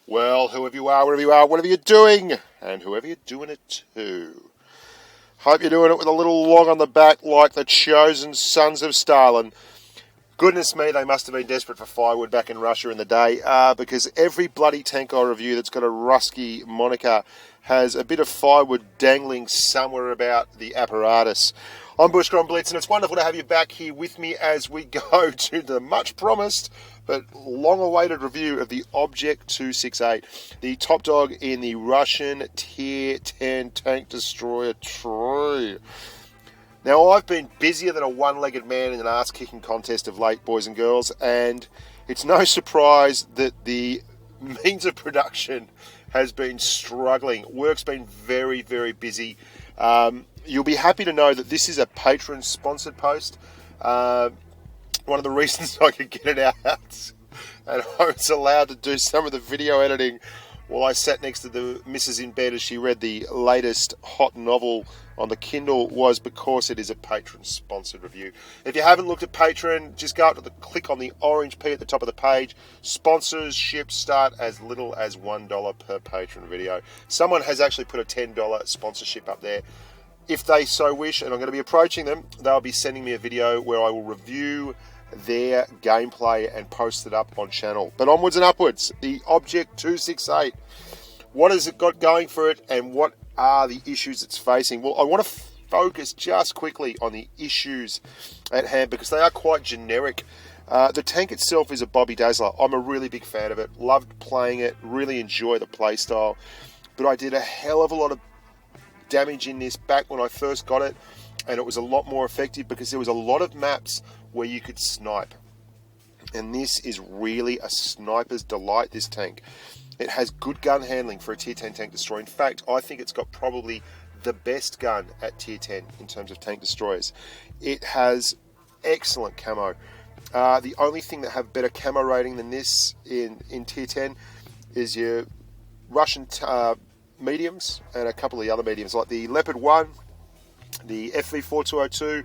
Well, whoever you are, wherever you are, whatever you're doing, and whoever you're doing it to. Hope you're doing it with a little log on the back like the chosen sons of Stalin. Goodness me, they must have been desperate for firewood back in Russia in the day, because every bloody tank I review that's got a Rusky moniker has a bit of firewood dangling somewhere about the apparatus. I'm Bushka on Blitz, and it's wonderful to have you back here with me as we go to the much-promised but long-awaited review of the Object 268, the top dog in the Russian Tier 10 tank destroyer tree. Now, I've been busier than a one-legged man in an ass-kicking contest of late, boys and girls, and it's no surprise that the means of production has been struggling. Work's been very, very busy. You'll be happy to know that this is a Patreon-sponsored post. One of the reasons I could get it out and I was allowed to do some of the video editing while I sat next to the missus in bed as she read the latest hot novel on the Kindle was because it is a Patreon-sponsored review. If you haven't looked at Patreon, just go up to the click on the orange P at the top of the page. Sponsorships start as little as $1 per Patreon video. Someone has actually put a $10 sponsorship up there. If they so wish, and I'm going to be approaching them, they'll be sending me a video where I will review their gameplay and post it up on channel. But onwards and upwards, the Object 268. What has it got going for it, and what are the issues it's facing? Well, I want to focus just quickly on the issues at hand because they are quite generic. The tank itself is a Bobby Dazzler. I'm a really big fan of it. Loved playing it. Really enjoy the playstyle. But I did a hell of a lot of damage in this back when I first got it, and it was a lot more effective because there was a lot of maps where you could snipe, and this is really a sniper's delight, this tank. It has good gun handling for a tier 10 tank destroyer. In fact, I think it's got probably the best gun at tier 10 in terms of tank destroyers. It has excellent camo. The only thing that have better camo rating than this in tier 10 is your Russian mediums and a couple of the other mediums like the Leopard 1, the FV4202.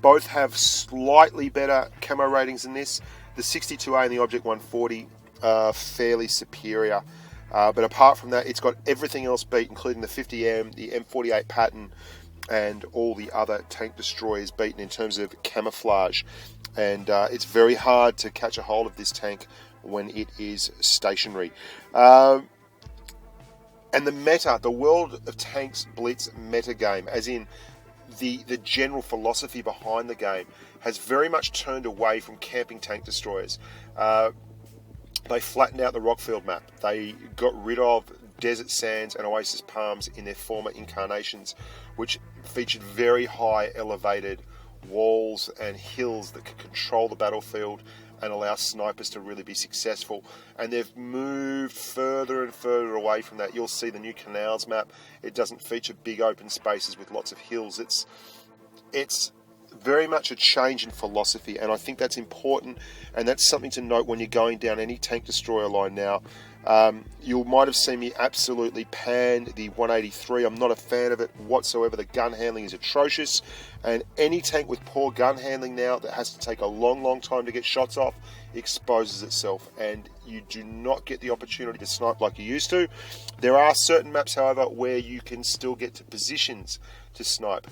Both have slightly better camo ratings than this. The 62A and the Object 140 are fairly superior, but apart from that, it's got everything else beat, including the 50M, the M48 pattern, and all the other tank destroyers beaten in terms of camouflage. And it's very hard to catch a hold of this tank when it is stationary. And the meta, the World of Tanks Blitz meta game, as in the general philosophy behind the game, has very much turned away from camping tank destroyers. They flattened out the Rockfield map. They got rid of Desert Sands and Oasis Palms in their former incarnations, which featured very high elevated walls and hills that could control the battlefield and allow snipers to really be successful. And they've moved further and further away from that. You'll see the new Canals map. It doesn't feature big open spaces with lots of hills. It's very much a change in philosophy, and I think that's important, and that's something to note when you're going down any tank destroyer line now. You might have seen me absolutely pan the 183. I'm not a fan of it whatsoever. The gun handling is atrocious, and any tank with poor gun handling now that has to take a long time to get shots off exposes itself, and you do not get the opportunity to snipe like you used to. There are certain maps, however, where you can still get to positions to snipe,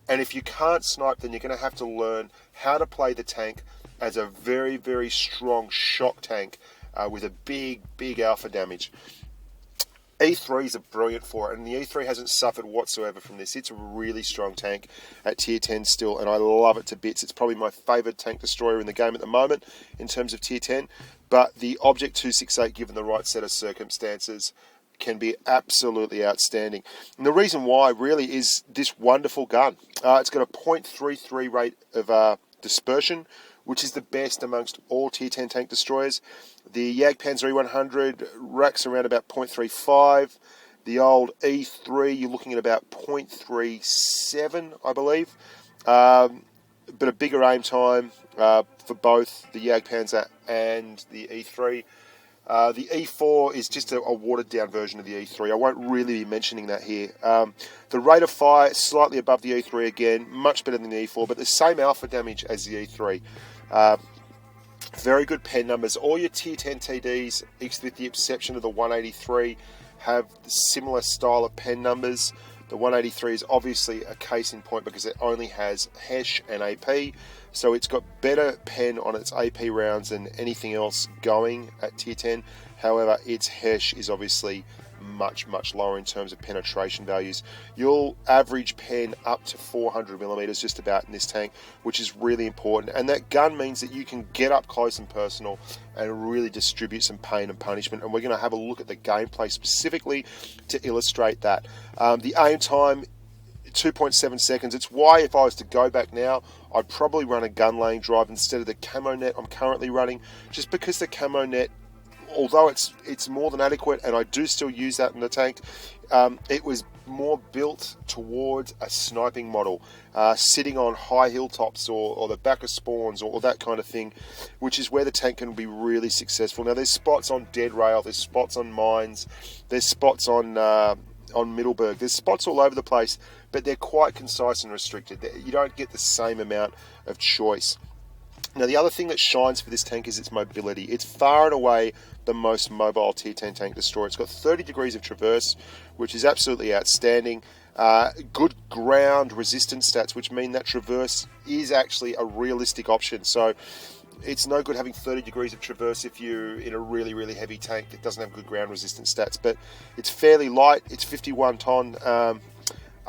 and if you can't snipe, then you're going to have to learn how to play the tank as a very, very strong shock tank with a big alpha damage. E3s are brilliant for it, and the E3 hasn't suffered whatsoever from this. It's a really strong tank at tier 10 still, and I love it to bits. It's probably my favourite tank destroyer in the game at the moment in terms of tier 10, but the Object 268, given the right set of circumstances, can be absolutely outstanding. And the reason why really is this wonderful gun. It's got a .33 rate of dispersion, which is the best amongst all tier 10 tank destroyers. The Jagdpanzer E100 racks around about .35. The old E3, you're looking at about .37, I believe. But a bigger aim time for both the Jagdpanzer and the E3. The E4 is just a watered down version of the E3. I won't really be mentioning that here. The rate of fire is slightly above the E3 again, much better than the E4, but the same alpha damage as the E3. very good pen numbers. All your tier 10 TDs, with the exception of the 183, have similar style of pen numbers. The 183 is obviously a case in point because it only has HESH and AP, so it's got better pen on its AP rounds than anything else going at tier 10. However, its HESH is obviously much lower in terms of penetration values. You'll average pen up to 400 millimeters just about in this tank, which is really important, and that gun means that you can get up close and personal and really distribute some pain and punishment. And we're going to have a look at the gameplay specifically to illustrate that. The aim time, 2.7 seconds. It's why if I was to go back now, I'd probably run a gun laying drive instead of the camo net I'm currently running, just because the camo net, although it's more than adequate, and I do still use that in the tank, it was more built towards a sniping model, sitting on high hilltops or the back of spawns or that kind of thing, which is where the tank can be really successful. Now, there's spots on dead rail, there's spots on mines, there's spots on Middleburg, there's spots all over the place, but they're quite concise and restricted. You don't get the same amount of choice. Now, the other thing that shines for this tank is its mobility. It's far and away the most mobile tier 10 tank destroyer. It's got 30 degrees of traverse, which is absolutely outstanding. Good ground resistance stats, which mean that traverse is actually a realistic option. So it's no good having 30 degrees of traverse if you're in a really heavy tank that doesn't have good ground resistance stats. But it's fairly light. It's 51 ton.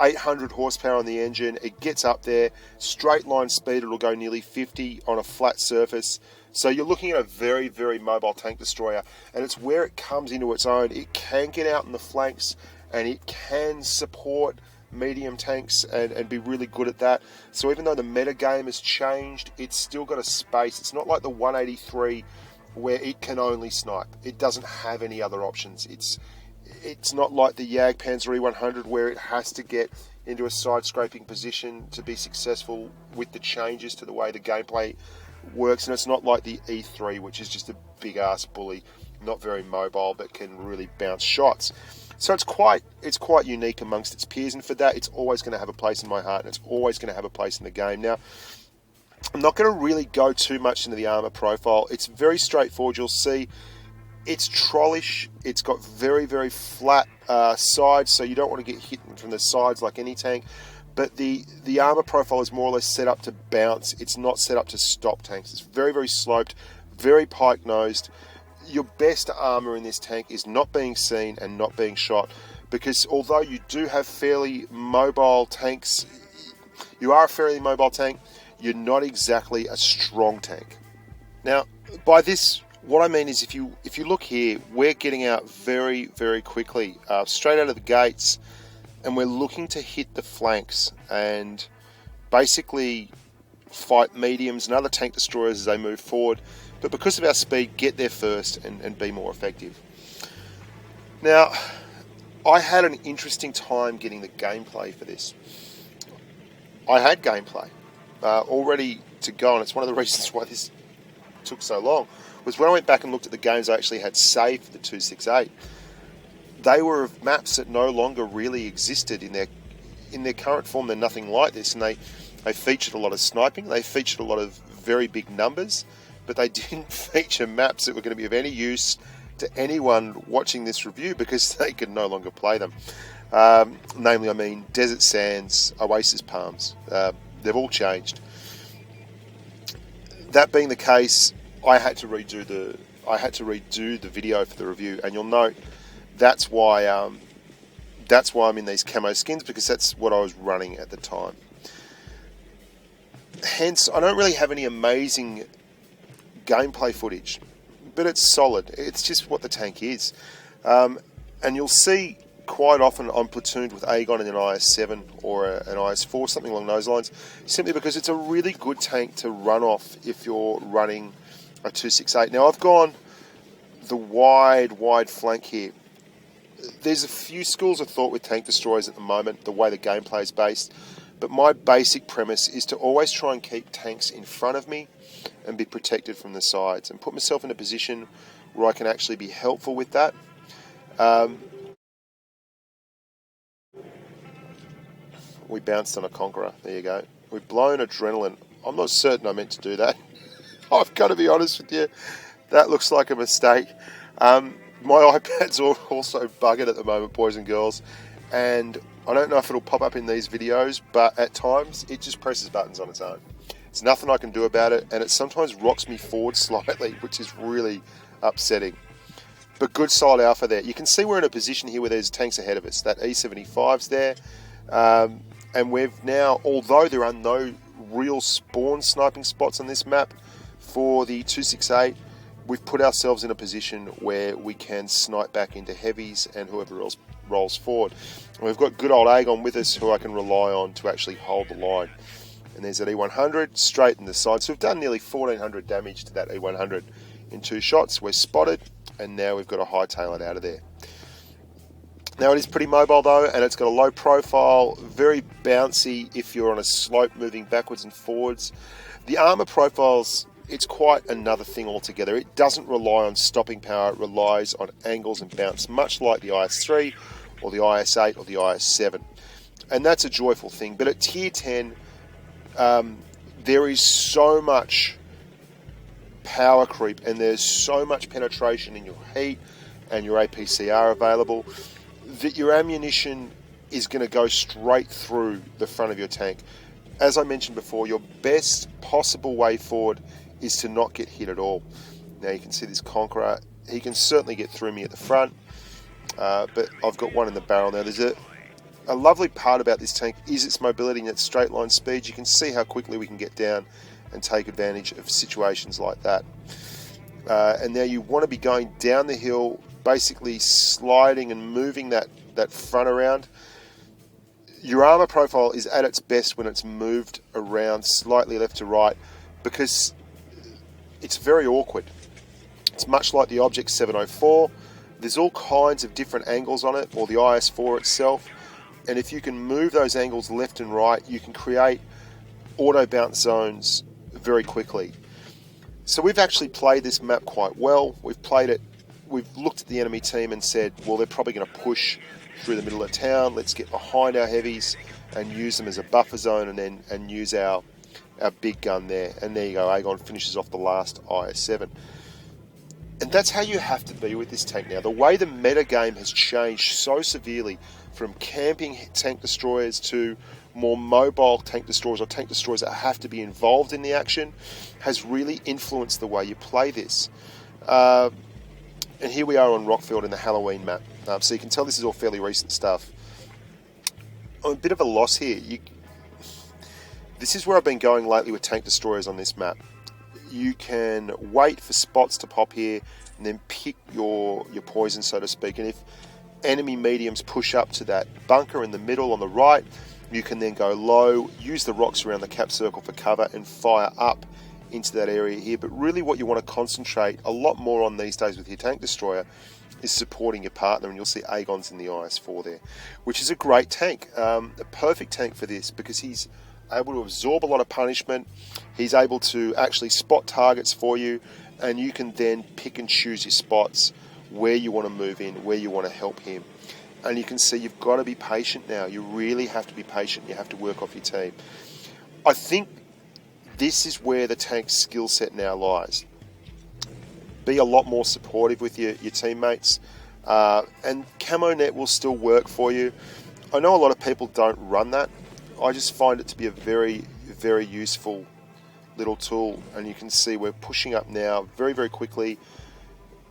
800 horsepower on the engine. It gets up there. Straight line speed, it'll go nearly 50 on a flat surface. So you're looking at a very mobile tank destroyer, and it's where it comes into its own. It can get out in the flanks, and it can support medium tanks and be really good at that. So even though the meta game has changed, it's still got a space. It's not like the 183 where it can only snipe. It doesn't have any other options. It's not like the Jagdpanzer E100 where it has to get into a side-scraping position to be successful with the changes to the way the gameplay works. And it's not like the E3, which is just a big-ass bully, not very mobile, but can really bounce shots. So it's quite unique amongst its peers, and for that, it's always going to have a place in my heart, and it's always going to have a place in the game. Now, I'm not going to really go too much into the armor profile. It's very straightforward. You'll see it's trollish. It's got very flat sides, so you don't want to get hit from the sides like any tank. But the armor profile is more or less set up to bounce. It's not set up to stop tanks. It's very sloped, very pike-nosed. Your best armor in this tank is not being seen and not being shot, because although you do have fairly mobile tanks, you are a fairly mobile tank, you're not exactly a strong tank. Now, by this, what I mean is if you look here, we're getting out very quickly, straight out of the gates, and we're looking to hit the flanks and basically fight mediums and other tank destroyers as they move forward, but because of our speed, get there first and be more effective. Now, I had an interesting time getting the gameplay for this. I had gameplay all ready to go, and it's one of the reasons why this took so long, was when I went back and looked at the games I actually had saved for the 268, they were of maps that no longer really existed in their current form. They're nothing like this, and they featured a lot of sniping, they featured a lot of very big numbers, but they didn't feature maps that were going to be of any use to anyone watching this review because they could no longer play them. Namely, I mean, Desert Sands, Oasis Palms, they've all changed. That being the case, I had to redo the video for the review, and you'll note that's why I'm in these camo skins, because that's what I was running at the time. Hence, I don't really have any amazing gameplay footage, but it's solid. It's just what the tank is. And you'll see quite often I'm platooned with Agon in an IS-7 or an IS-4, something along those lines, simply because it's a really good tank to run off if you're running a 268. Now, I've gone the wide flank here. There's a few schools of thought with tank destroyers at the moment, the way the gameplay is based, but my basic premise is to always try and keep tanks in front of me and be protected from the sides, and put myself in a position where I can actually be helpful with that. We bounced on a Conqueror. There you go. We've blown adrenaline. I'm not certain I meant to do that. I've got to be honest with you, that looks like a mistake. My iPad's also buggered at the moment, boys and girls, and I don't know if it'll pop up in these videos, but at times it just presses buttons on its own. There's nothing I can do about it, and it sometimes rocks me forward slightly, which is really upsetting. But good solid alpha there. You can see we're in a position here where there's tanks ahead of us. That E75's there, and we've now, although there are no real spawn sniping spots on this map for the 268, we've put ourselves in a position where we can snipe back into heavies and whoever else rolls forward. And we've got good old Aegon with us who I can rely on to actually hold the line. And there's that E100 straight in the side. So we've done nearly 1400 damage to that E100 in 2 shots. We're spotted, and now we've got to hightail it out of there. Now it is pretty mobile though, and it's got a low profile, very bouncy if you're on a slope moving backwards and forwards. The armor profiles, it's quite another thing altogether. It doesn't rely on stopping power, it relies on angles and bounce, much like the IS-3 or the IS-8 or the IS-7. And that's a joyful thing. But at tier 10, there is so much power creep and there's so much penetration in your heat and your APCR available that your ammunition is going to go straight through the front of your tank. As I mentioned before, your best possible way forward is to not get hit at all. Now you can see this Conqueror, he can certainly get through me at the front, but I've got one in the barrel now. There's a lovely part about this tank is its mobility and its straight line speed. You can see how quickly we can get down and take advantage of situations like that. And now you want to be going down the hill, basically sliding and moving that front around. Your armor profile is at its best when it's moved around slightly left to right, because it's very awkward. It's much like the Object 704. There's all kinds of different angles on it, or the IS-4 itself, and if you can move those angles left and right, you can create auto bounce zones very quickly. So we've actually played this map quite well. We've looked at the enemy team and said, well, they're probably going to push through the middle of town. Let's get behind our heavies and use them as a buffer zone, and use our big gun there. And there you go, Aegon finishes off the last IS-7. And that's how you have to be with this tank now. The way the meta game has changed so severely from camping tank destroyers to more mobile tank destroyers, or tank destroyers that have to be involved in the action, has really influenced the way you play this. And here we are on Rockfield in the Halloween map. So you can tell this is all fairly recent stuff. I'm a bit of a loss here. This is where I've been going lately with tank destroyers on this map. You can wait for spots to pop here and then pick your poison, so to speak. And if enemy mediums push up to that bunker in the middle on the right, you can then go low, use the rocks around the cap circle for cover, and fire up into that area here. But really what you want to concentrate a lot more on these days with your tank destroyer is supporting your partner, and you'll see Aegon's in the IS-4 there, which is a great tank, a perfect tank for this, because he's able to absorb a lot of punishment. He's able to actually spot targets for you, and you can then pick and choose your spots where you want to move in, where you want to help him. And you can see you've got to be patient now. You really have to be patient. You have to work off your team. I think this is where the tank's skill set now lies. Be a lot more supportive with your teammates, and camo net will still work for you. I know a lot of people don't run that. I just find it to be a very, very useful little tool, and you can see we're pushing up now very, very quickly,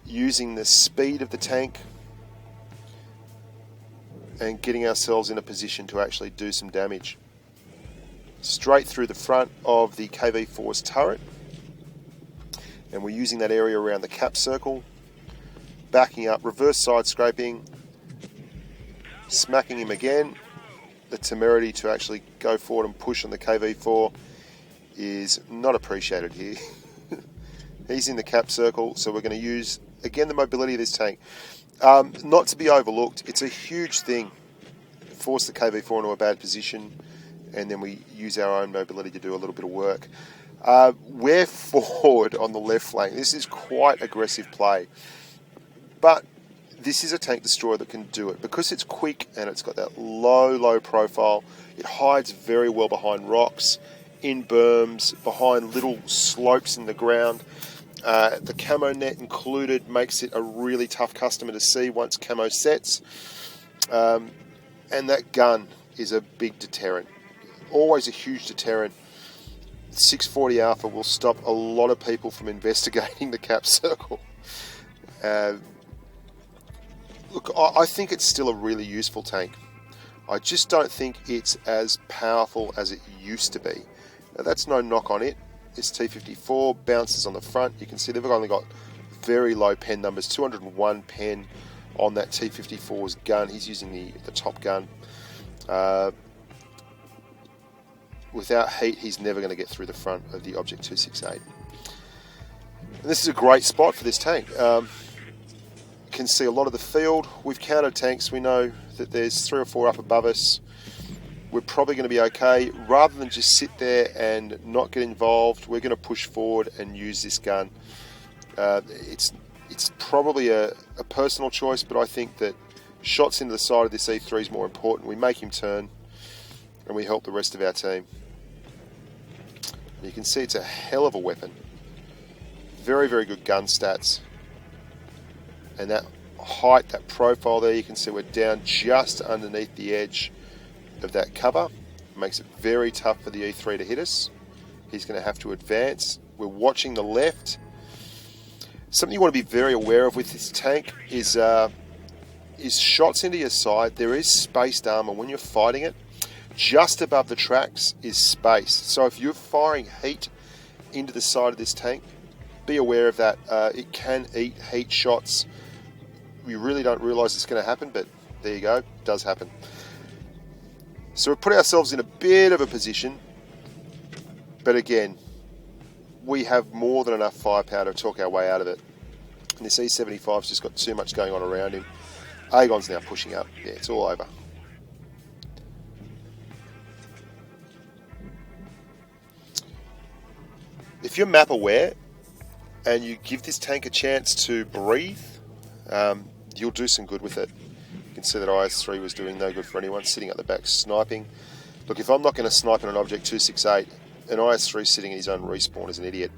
using the speed of the tank and getting ourselves in a position to actually do some damage. Straight through the front of the KV-4's turret, and we're using that area around the cap circle, backing up, reverse side scraping, smacking him again. The temerity to actually go forward and push on the KV-4 is not appreciated here. He's in the cap circle, so we're going to use, again, the mobility of this tank. Not to be overlooked, it's a huge thing. Force the KV-4 into a bad position, and then we use our own mobility to do a little bit of work. We're forward on the left flank. This is quite aggressive play, but this is a tank destroyer that can do it. Because it's quick and it's got that low profile, it hides very well behind rocks. in berms, behind little slopes in the ground. The camo net included makes it a really tough customer to see once camo sets. And that gun is a big deterrent. Always a huge deterrent. 640 Alpha will stop a lot of people from investigating the cap circle. Look, I think it's still a really useful tank. I just don't think it's as powerful as it used to be. Now, that's no knock on it. This T54 bounces on the front. You can see they've only got very low pen numbers, 201 pen on that T54's gun. He's using the top gun. Without heat, he's never going to get through the front of the Object 268. And this is a great spot for this tank. You can see a lot of the field. We've counted tanks. We know that there's 3 or 4 up above us. We're probably going to be okay. Rather than just sit there and not get involved, we're going to push forward and use this gun. It's probably a personal choice, but I think that shots into the side of this E3 is more important. We make him turn, and we help the rest of our team. And you can see it's a hell of a weapon. Very, very good gun stats. And that height, that profile there, you can see we're down just underneath the edge of that cover. It makes it very tough for the E3 to hit us. He's going to have to advance. We're watching the left. Something you want to be very aware of with this tank is shots into your side. There is spaced armor when you're fighting it. Just above the tracks is space. So if you're firing heat into the side of this tank, be aware of that. It can eat heat shots. We really don't realise it's going to happen, but there you go, it does happen. So we've put ourselves in a bit of a position, but again, we have more than enough firepower to talk our way out of it. And this E75's just got too much going on around him. Aegon's now pushing up. Yeah, it's all over. If you're map aware and you give this tank a chance to breathe, you'll do some good with it. You can see that IS-3 was doing no good for anyone, sitting at the back sniping. Look, if I'm not going to snipe an Object 268, an IS-3 sitting in his own respawn is an idiot.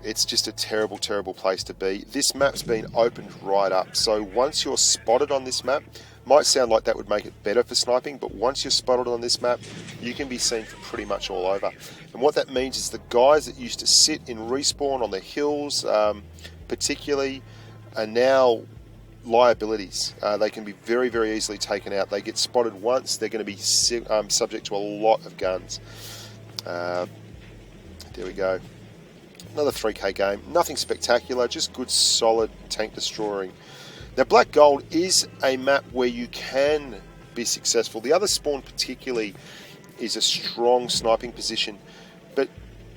It's just a terrible, terrible place to be. This map's been opened right up, so once you're spotted on this map, might sound like that would make it better for sniping, but once you're spotted on this map, you can be seen from pretty much all over. And what that means is the guys that used to sit in respawn on the hills, particularly, are now liabilities. They can be very, very easily taken out. They get spotted once, they're going to be subject to a lot of guns. There we go. Another 3k game. Nothing spectacular, just good solid tank destroying. Now Black Gold is a map where you can be successful. The other spawn particularly is a strong sniping position, but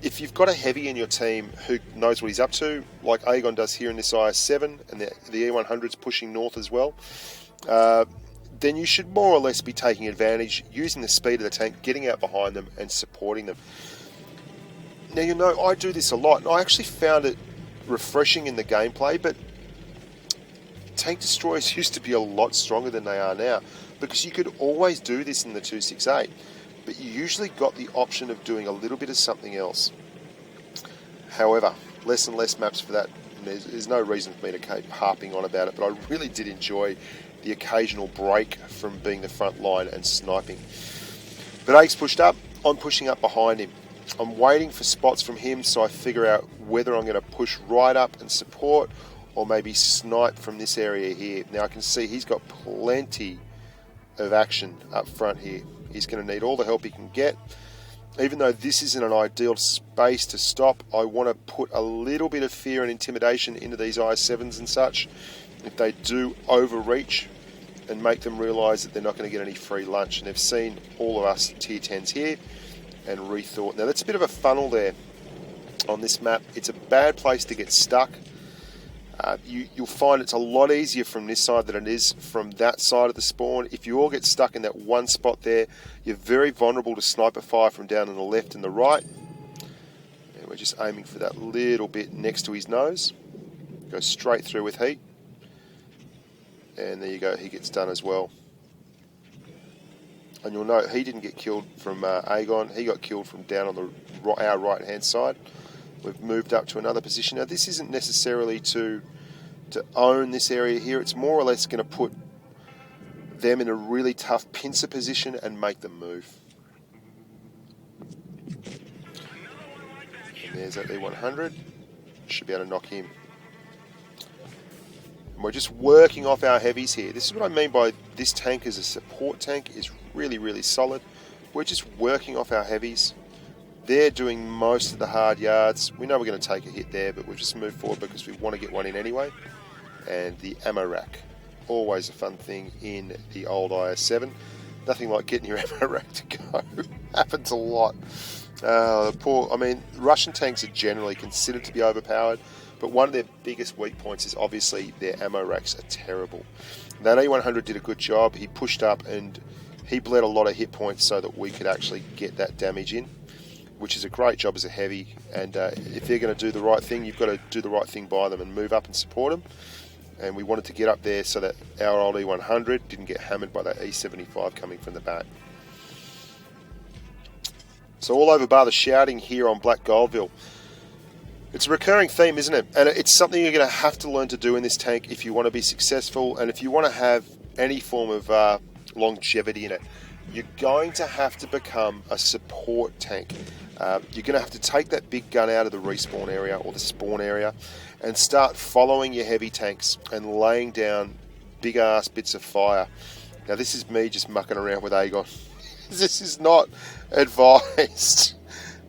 if you've got a heavy in your team who knows what he's up to, like Aegon does here in this IS-7, and the E100's pushing north as well, then you should more or less be taking advantage, using the speed of the tank, getting out behind them and supporting them. Now, you know, I do this a lot, and I actually found it refreshing in the gameplay, but tank destroyers used to be a lot stronger than they are now, because you could always do this in the 268, but you usually got the option of doing a little bit of something else. However, less and less maps for that, and there's no reason for me to keep harping on about it, but I really did enjoy the occasional break from being the front line and sniping. But Ake's pushed up, I'm pushing up behind him. I'm waiting for spots from him so I figure out whether I'm going to push right up and support or maybe snipe from this area here. Now I can see he's got plenty of action up front here. He's going to need all the help he can get. Even though this isn't an ideal space to stop, I want to put a little bit of fear and intimidation into these IS-7s and such. If they do overreach, and make them realise that they're not going to get any free lunch. And they've seen all of us tier 10s here and rethought. Now that's a bit of a funnel there on this map. It's a bad place to get stuck. You'll find it's a lot easier from this side than it is from that side of the spawn. If you all get stuck in that one spot there, you're very vulnerable to sniper fire from down on the left and the right. And we're just aiming for that little bit next to his nose. Go straight through with heat. And there you go, he gets done as well. And you'll note he didn't get killed from Aegon. He got killed from down on our right-hand side. We've moved up to another position. Now, this isn't necessarily to own this area here. It's more or less going to put them in a really tough pincer position and make them move. And there's that E100. Should be able to knock him. And we're just working off our heavies here. This is what I mean by this tank as a support tank is really, really solid. We're just working off our heavies. They're doing most of the hard yards. We know we're going to take a hit there, but we'll just move forward because we want to get one in anyway. And the ammo rack. Always a fun thing in the old IS-7. Nothing like getting your ammo rack to go. Happens a lot. Russian tanks are generally considered to be overpowered, but one of their biggest weak points is obviously their ammo racks are terrible. That A100 did a good job. He pushed up and he bled a lot of hit points so that we could actually get that damage in, which is a great job as a heavy. And if they're going to do the right thing, you've got to do the right thing by them and move up and support them. And we wanted to get up there so that our old E100 didn't get hammered by that E75 coming from the back. So all over bar the shouting here on Black Goldville. It's a recurring theme, isn't it? And it's something you're going to have to learn to do in this tank if you want to be successful and if you want to have any form of longevity in it. You're going to have to become a support tank. You're going to have to take that big gun out of the respawn area or the spawn area and start following your heavy tanks and laying down big ass bits of fire. Now this is me just mucking around with Aegon. This is not advised.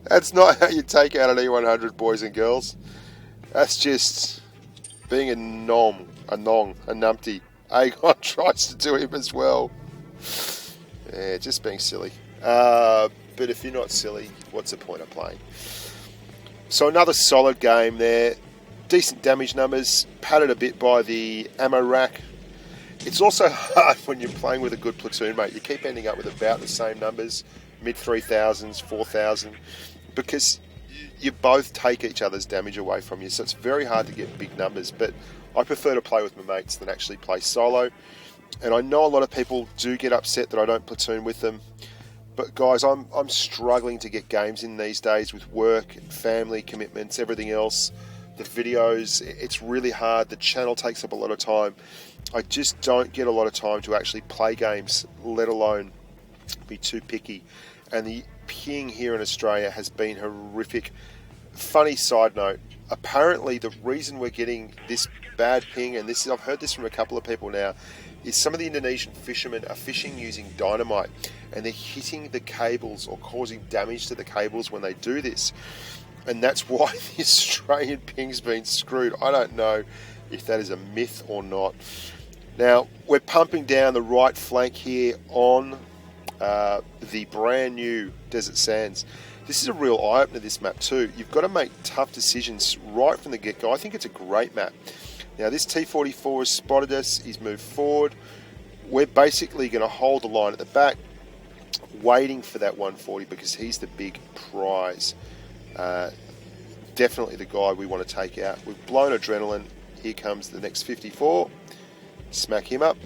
That's not how you take out an E100, boys and girls. That's just being a numpty. Aegon tries to do him as well. Yeah, just being silly. But if you're not silly, what's the point of playing? So another solid game there. Decent damage numbers, padded a bit by the ammo rack. It's also hard when you're playing with a good platoon mate. You keep ending up with about the same numbers, mid 3000s, 4000, because you both take each other's damage away from you. So it's very hard to get big numbers, but I prefer to play with my mates than actually play solo. And I know a lot of people do get upset that I don't platoon with them. But guys, I'm struggling to get games in these days with work, family commitments, everything else. The videos, it's really hard. The channel takes up a lot of time. I just don't get a lot of time to actually play games, let alone be too picky. And the ping here in Australia has been horrific. Funny side note, apparently the reason we're getting this bad ping, and this is, I've heard this from a couple of people now, is some of the Indonesian fishermen are fishing using dynamite and they're hitting the cables or causing damage to the cables when they do this. And that's why the Australian ping's been screwed. I don't know if that is a myth or not. Now, we're pumping down the right flank here on the brand new Desert Sands. This is a real eye-opener, this map too. You've got to make tough decisions right from the get-go. I think it's a great map. Now, this T-44 has spotted us. He's moved forward. We're basically going to hold the line at the back, waiting for that 140 because he's the big prize. Definitely the guy we want to take out. We've blown adrenaline. Here comes the next 54. Smack him up.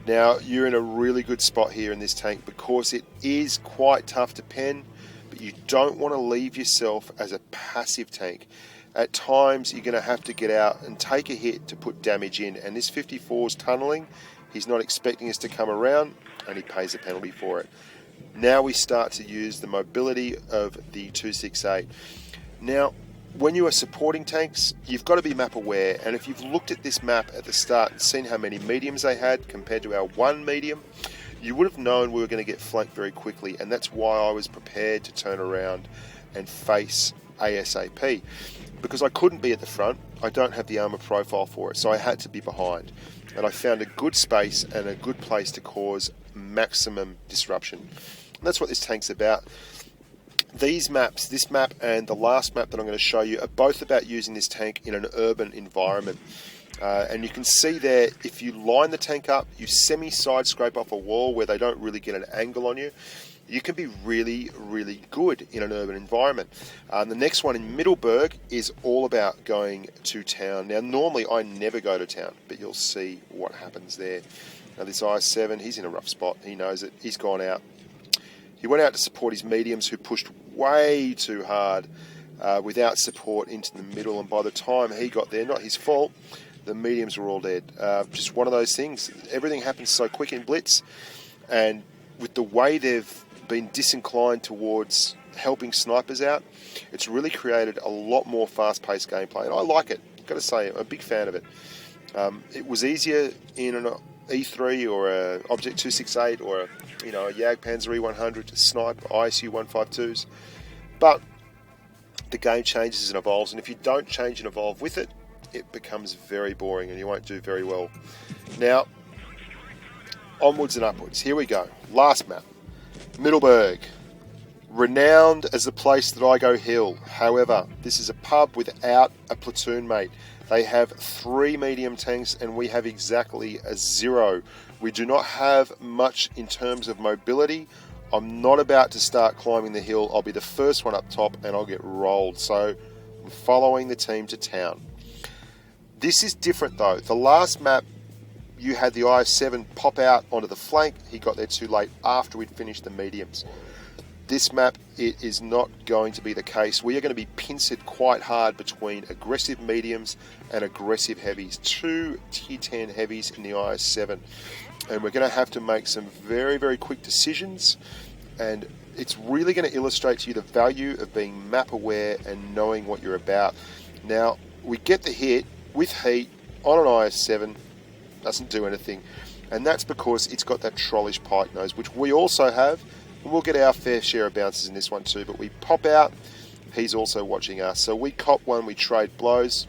Now, you're in a really good spot here in this tank because it is quite tough to pen, but you don't want to leave yourself as a passive tank. At times, you're going to have to get out and take a hit to put damage in, and this 54's tunneling. He's not expecting us to come around, and he pays a penalty for it. Now we start to use the mobility of the 268. Now, when you are supporting tanks, you've got to be map aware, and if you've looked at this map at the start and seen how many mediums they had compared to our one medium, you would have known we were going to get flanked very quickly, and that's why I was prepared to turn around and face ASAP. Because I couldn't be at the front, I don't have the armor profile for it, so I had to be behind. And I found a good space and a good place to cause maximum disruption. And that's what this tank's about. These maps, this map and the last map that I'm going to show you, are both about using this tank in an urban environment. And you can see there, if you line the tank up, you semi-side scrape off a wall where they don't really get an angle on you, you can be really, really good in an urban environment. The next one in Middleburg is all about going to town. Now, normally I never go to town, but you'll see what happens there. Now this IS-7, he's in a rough spot. He knows it. He's gone out. He went out to support his mediums, who pushed way too hard without support into the middle. And by the time he got there, not his fault, the mediums were all dead. Just one of those things. Everything happens so quick in Blitz. And with the way they've been disinclined towards helping snipers out, it's really created a lot more fast-paced gameplay. And I like it. I've got to say, I'm a big fan of it. It was easier in an E3 or a Object 268 or a Jagdpanzer E100 to snipe ISU 152s, but the game changes and evolves, and if you don't change and evolve with it, it becomes very boring and you won't do very well. Now, onwards and upwards. Here we go. Last map, Middleburg. Renowned as the place that I go hill. However, this is a pub without a platoon mate. They have 3 medium tanks and we have exactly a 0. We do not have much in terms of mobility. I'm not about to start climbing the hill. I'll be the first one up top and I'll get rolled. So I'm following the team to town. This is different though. The last map, you had the IS-7 pop out onto the flank. He got there too late after we'd finished the mediums. This map, it is not going to be the case. We are going to be pincered quite hard between aggressive mediums and aggressive heavies. 2 tier 10 heavies in the IS-7. And we're going to have to make some very, very quick decisions. And it's really going to illustrate to you the value of being map aware and knowing what you're about. Now, we get the hit with heat on an IS-7. Doesn't do anything. And that's because it's got that trollish pike nose, which we also have. And we'll get our fair share of bounces in this one too, but we pop out, he's also watching us. So we cop one, we trade blows.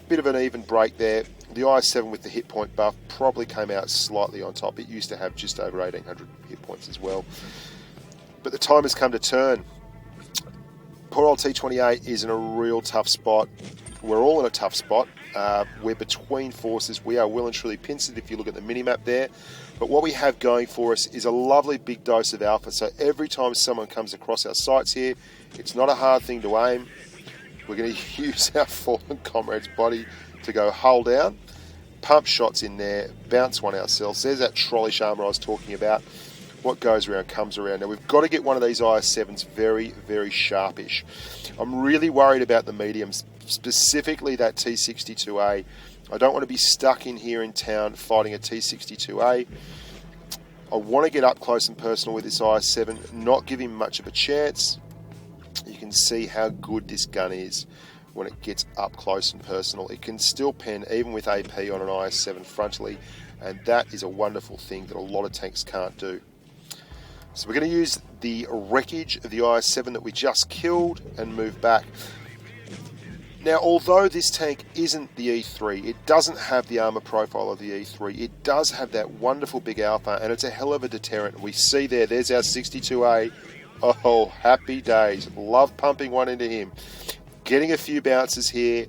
Bit of an even break there. The IS-7 with the hit point buff probably came out slightly on top. It used to have just over 1800 hit points as well. But the time has come to turn. Poor old T28 is in a real tough spot. We're all in a tough spot. We're between forces. We are well and truly pincered if you look at the mini-map there. But what we have going for us is a lovely big dose of alpha. So every time someone comes across our sights here, it's not a hard thing to aim. We're going to use our fallen comrade's body to go hull down, pump shots in there, bounce one ourselves. There's that trollish armor I was talking about. What goes around comes around. Now we've got to get one of these IS-7s very, very sharpish. I'm really worried about the mediums, specifically that T62A. I don't want to be stuck in here in town fighting a T62A. I want to get up close and personal with this IS-7, not give him much of a chance. You can see how good this gun is when it gets up close and personal. It can still pen even with AP on an IS-7 frontally, and that is a wonderful thing that a lot of tanks can't do. So we're going to use the wreckage of the IS-7 that we just killed and move back. Now, although this tank isn't the E3, it doesn't have the armor profile of the E3, it does have that wonderful big alpha, and it's a hell of a deterrent. We see there's our 62A. Oh, happy days. Love pumping one into him. Getting a few bounces here,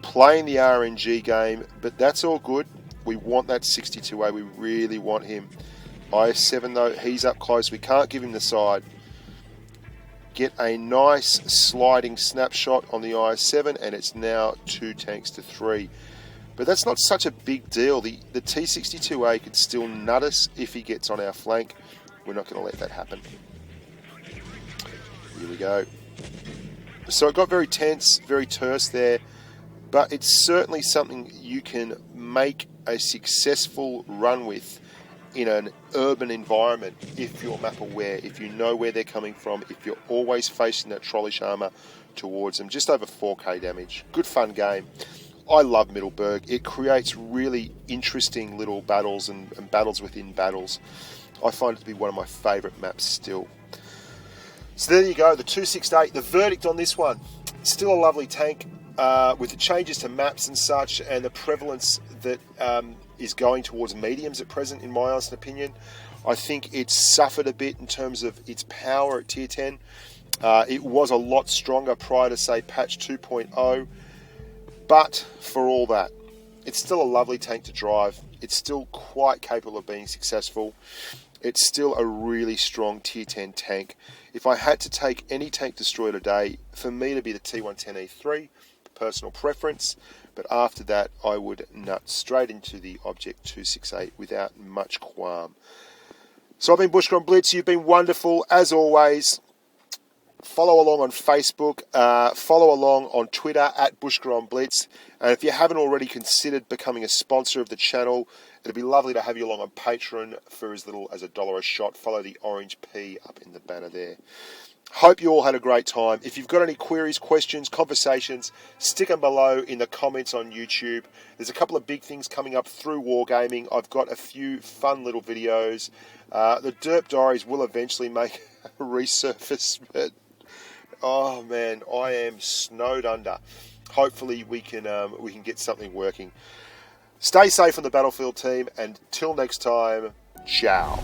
playing the RNG game, but that's all good. We want that 62A, we really want him. IS-7 though, he's up close, we can't give him the side. Get a nice sliding snapshot on the IS-7 and it's now 2 tanks to 3. But that's not such a big deal. The T62A could still nut us if he gets on our flank. We're not going to let that happen. Here we go. So it got very tense, very terse there, but it's certainly something you can make a successful run with in an urban environment if you're map aware, if you know where they're coming from, if you're always facing that trollish armor towards them. Just over 4k damage. Good fun game. I love Middleburg. It creates really interesting little battles and battles within battles. I find it to be one of my favourite maps still. So there you go, the 268. The verdict on this one, still a lovely tank with the changes to maps and such and the prevalence that is going towards mediums at present, in my honest opinion. I think it's suffered a bit in terms of its power at tier 10. It was a lot stronger prior to, say, patch 2.0, but for all that, it's still a lovely tank to drive. It's still quite capable of being successful. It's still a really strong tier 10 tank. If I had to take any tank destroyer today, for me to be the T110E3, personal preference. But after that, I would nut straight into the Object 268 without much qualm. So I've been Bushka on Blitz. You've been wonderful, as always. Follow along on Facebook. Follow along on Twitter, at Bushka on Blitz. And if you haven't already considered becoming a sponsor of the channel, it'd be lovely to have you along on Patreon for as little as $1 a shot. Follow the orange P up in the banner there. Hope you all had a great time. If you've got any queries, questions, conversations, stick them below in the comments on YouTube. There's a couple of big things coming up through Wargaming. I've got a few fun little videos. The Derp Diaries will eventually make a resurface, but oh man, I am snowed under. Hopefully we can get something working. Stay safe on the battlefield, team, and till next time, ciao.